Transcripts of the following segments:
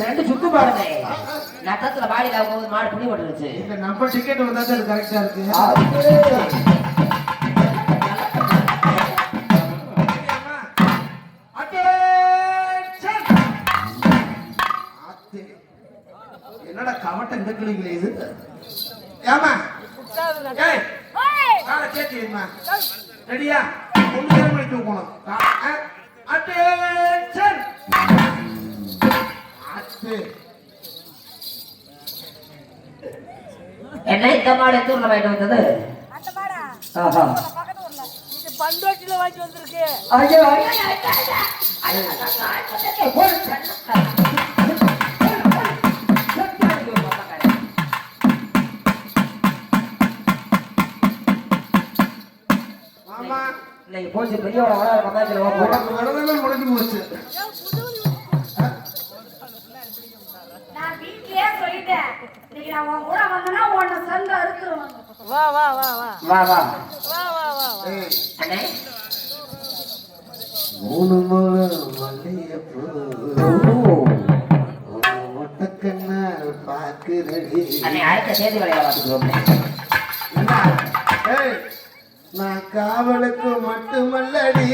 ரெண்டு சுத்து பாருங்க நட்டத்துல பாடியில மாடு புடி போட்டுருச்சு நம்ம டிக்கெட் வந்தா கரெக்டா இருக்கு என்னடா கவட்ட இந்த கிளிகளே இது ஏமா கேட்டியம்மா ரெடியா ஒன்று நேரம் மணிக்கு போகணும் அட்டேன்ஷன் என்ன இந்த மாடு எந்த ஊர்ல வாங்கிட்டு வந்தது பண்டோட்டில வாங்கி வந்திருக்கு போச்சு பெரிய முடிஞ்சு போச்சு நான் வீட்லயே சொல்லிட்டேன் இன்னைக்கு நான் உன் கூட வந்தனா உன்னை சங்க அறுத்துருவாங்க வா வா வா வா வா வா வா வா வா அண்ணே மூணு மல்லியப்பூ ஒட்டக்கண்ணா பாக்குறடி அண்ணே அடுத்த தேதி வேலையை பார்த்துக்கிறோம் நான் காவலுக்கு மட்டுமல்லடி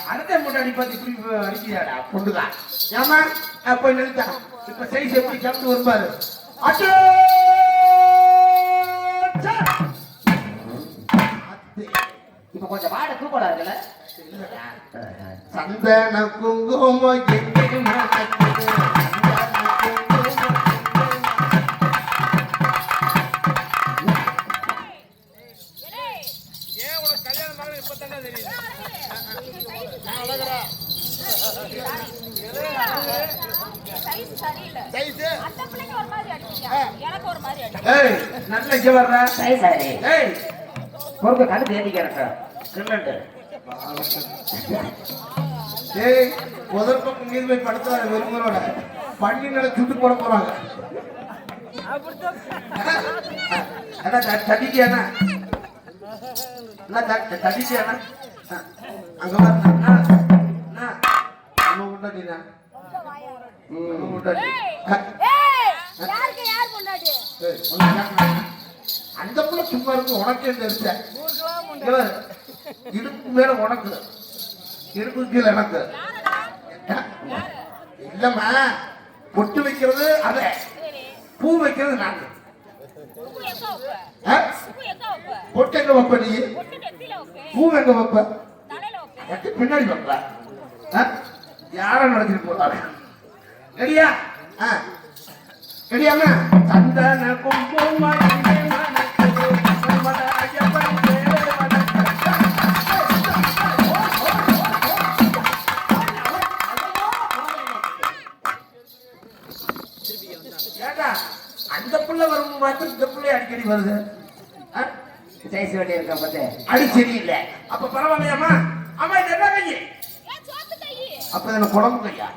அடுத்த முன்னாடி பத்தி குறிப்பு அடிக்கிறாடா பொண்ணுதான் ஏமா அப்ப நிறுத்தா இப்ப சைஸ் எப்படி கலந்து வருவாரு இப்ப கொஞ்சம் பாட தூக்கலா இருக்குல்ல சந்தன குங்குமம் பொறுப்பு கணக்கு ஏற்றிக்கிறேன் முதல் பக்கம் மீது போய் படுத்துறாங்க வெறுமனோட பண்ணி நட சுட்டு போட போறாங்க தட்டிட்டியானா தட்டிட்டியானா அங்க முன்னாடினா அந்த புள்ள சும்மா இருக்கு உனக்கே தெரிஞ்ச இடுப்பு மேல உனக்கு இடுப்பு கீழே எனக்கு இல்லம்மா பொட்டு வைக்கிறது அத பூ வைக்கிறது நாங்க பொட்டு எங்க வைப்ப நீ பூ எங்க வைப்ப பின்னாடி வைப்ப யார நடத்திட்டு போறாங்க ரெடியா ரெடியாமா சந்தன குங்குமம் அந்த புள்ள வரும் பார்த்து இந்த புள்ளை அடிக்கடி வருது சைஸ் வேண்டி இருக்கா பத்தே அடி சரியில்லை அப்ப பரவாயில்லையாமா அம்மா இது என்ன கையே அப்ப என்ன குழம்பு கையா